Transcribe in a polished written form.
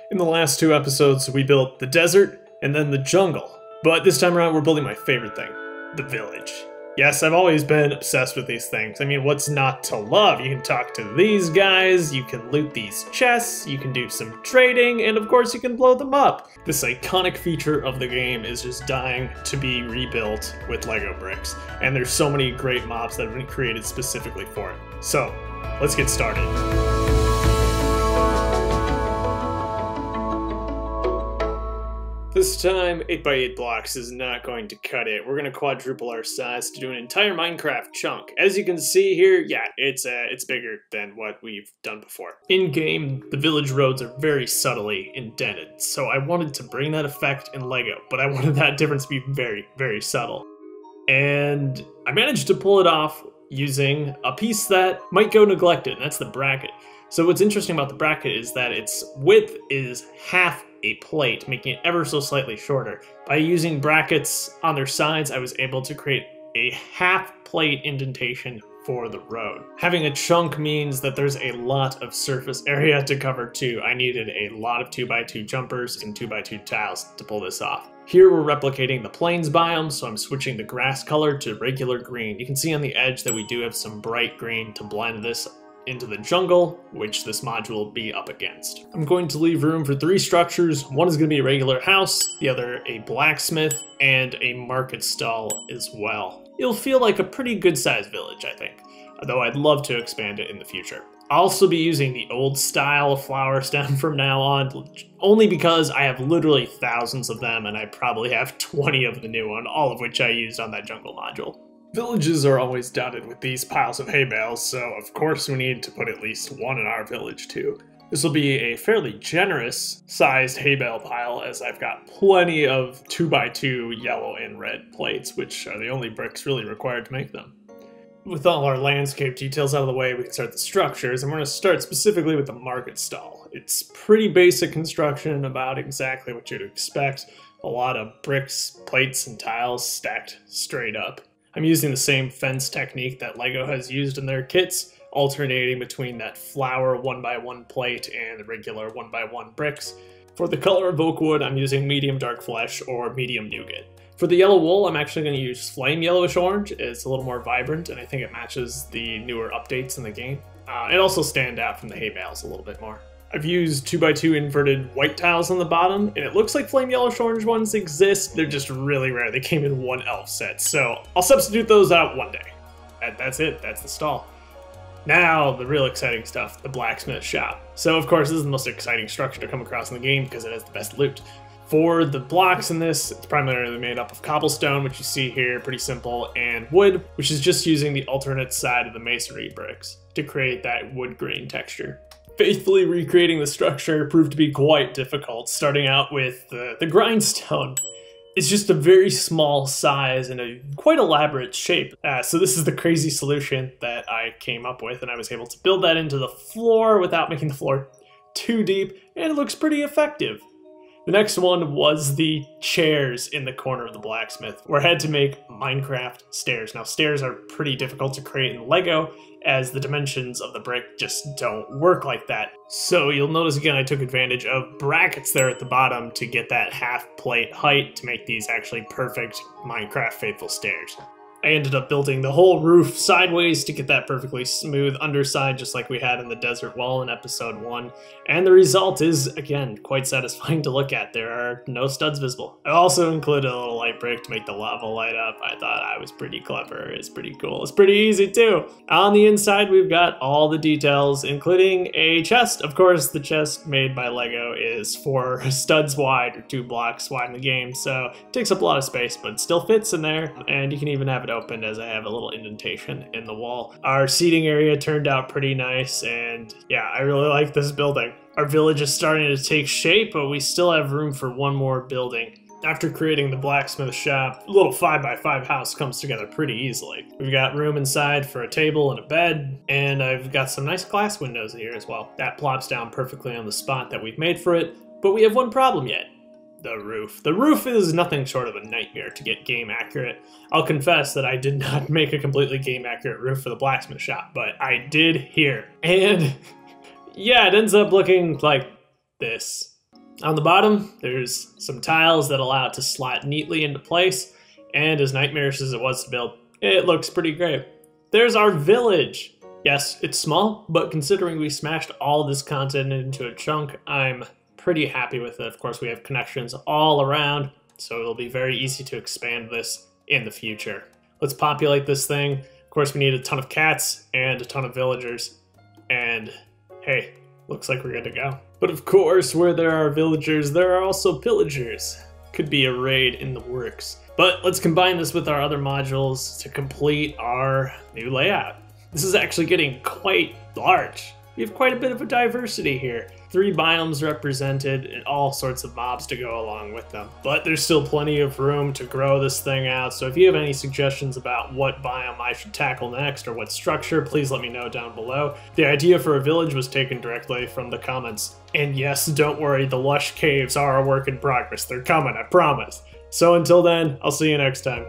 In the last two episodes, we built the desert and then the jungle. But this time around, we're building my favorite thing, the village. Yes, I've always been obsessed with these things. I mean, what's not to love? You can talk to these guys, you can loot these chests, you can do some trading, and of course you can blow them up. This iconic feature of the game is just dying to be rebuilt with Lego bricks. And there's so many great mobs that have been created specifically for it. So, let's get started. This time, 8x8 blocks is not going to cut it. We're going to quadruple our size to do an entire Minecraft chunk. As you can see here, yeah, it's bigger than what we've done before. In-game, the village roads are very subtly indented, so I wanted to bring that effect in Lego, but I wanted that difference to be very, very subtle. And I managed to pull it off using a piece that might go neglected, and that's the bracket. So what's interesting about the bracket is that its width is half a plate, making it ever so slightly shorter. By using brackets on their sides, I was able to create a half plate indentation for the road. Having a chunk means that there's a lot of surface area to cover too. I needed a lot of 2x2 jumpers and 2x2 tiles to pull this off. Here we're replicating the plains biome, so I'm switching the grass color to regular green. You can see on the edge that we do have some bright green to blend this into the jungle, which this module will be up against. I'm going to leave room for 3 structures. One is going to be a regular house, the other a blacksmith, and a market stall as well. It'll feel like a pretty good sized village, I think, although I'd love to expand it in the future. I'll also be using the old style of flower stem from now on, only because I have literally thousands of them and I probably have 20 of the new one, all of which I used on that jungle module. Villages are always dotted with these piles of hay bales, so of course we need to put at least one in our village too. This will be a fairly generous sized hay bale pile, as I've got plenty of 2x2 yellow and red plates, which are the only bricks really required to make them. With all our landscape details out of the way, we can start the structures, and we're going to start specifically with the market stall. It's pretty basic construction, about exactly what you'd expect. A lot of bricks, plates, and tiles stacked straight up. I'm using the same fence technique that Lego has used in their kits, alternating between that flower 1x1 plate and the regular 1x1 bricks. For the color of oak wood, I'm using medium dark flesh or medium nougat. For the yellow wool, I'm actually going to use flame yellowish orange. It's a little more vibrant, and I think it matches the newer updates in the game. It also stands out from the hay bales a little bit more. I've used 2x2 inverted white tiles on the bottom, and it looks like flame yellowish orange ones exist. They're just really rare. They came in one elf set, so I'll substitute those out one day. That's it. That's the stall. Now, the real exciting stuff, the blacksmith shop. So, of course, this is the most exciting structure to come across in the game because it has the best loot. For the blocks in this, it's primarily made up of cobblestone, which you see here, pretty simple, and wood, which is just using the alternate side of the masonry bricks to create that wood grain texture. Faithfully recreating the structure proved to be quite difficult, starting out with the grindstone. It's just a very small size and a quite elaborate shape. So this is the crazy solution that I came up with, and I was able to build that into the floor without making the floor too deep, and it looks pretty effective. The next one was the chairs in the corner of the blacksmith, where I had to make Minecraft stairs. Now, stairs are pretty difficult to create in Lego, as the dimensions of the brick just don't work like that. So you'll notice again I took advantage of brackets there at the bottom to get that half plate height to make these actually perfect Minecraft faithful stairs. I ended up building the whole roof sideways to get that perfectly smooth underside, just like we had in the desert wall in episode 1. And the result is, again, quite satisfying to look at. There are no studs visible. I also included a little light brick to make the lava light up. I thought I was pretty clever. It's pretty cool. It's pretty easy too. On the inside, we've got all the details, including a chest. Of course, the chest made by Lego is 4 studs wide, or 2 blocks wide in the game, so it takes up a lot of space, but it still fits in there, and you can even have it opened as I have a little indentation in the wall. Our seating area turned out pretty nice, and yeah, I really like this building. Our village is starting to take shape, but we still have room for one more building. After creating the blacksmith shop, a little 5x5 house comes together pretty easily. We've got room inside for a table and a bed, and I've got some nice glass windows here as well. That plops down perfectly on the spot that we've made for it, but we have one problem yet. The roof. The roof is nothing short of a nightmare to get game accurate. I'll confess that I did not make a completely game accurate roof for the blacksmith shop, but I did here. And yeah, it ends up looking like this. On the bottom, there's some tiles that allow it to slot neatly into place, and as nightmarish as it was to build, it looks pretty great. There's our village! Yes, it's small, but considering we smashed all this content into a chunk, I'm pretty happy with it. Of course, we have connections all around, so it'll be very easy to expand this in the future. Let's populate this thing. Of course, we need a ton of cats and a ton of villagers, and hey, looks like we're good to go. But of course, where there are villagers, there are also pillagers. Could be a raid in the works. But let's combine this with our other modules to complete our new layout. This is actually getting quite large. We have quite a bit of a diversity here. 3 biomes represented and all sorts of mobs to go along with them. But there's still plenty of room to grow this thing out, so if you have any suggestions about what biome I should tackle next or what structure, please let me know down below. The idea for a village was taken directly from the comments. And yes, don't worry, the lush caves are a work in progress. They're coming, I promise. So until then, I'll see you next time.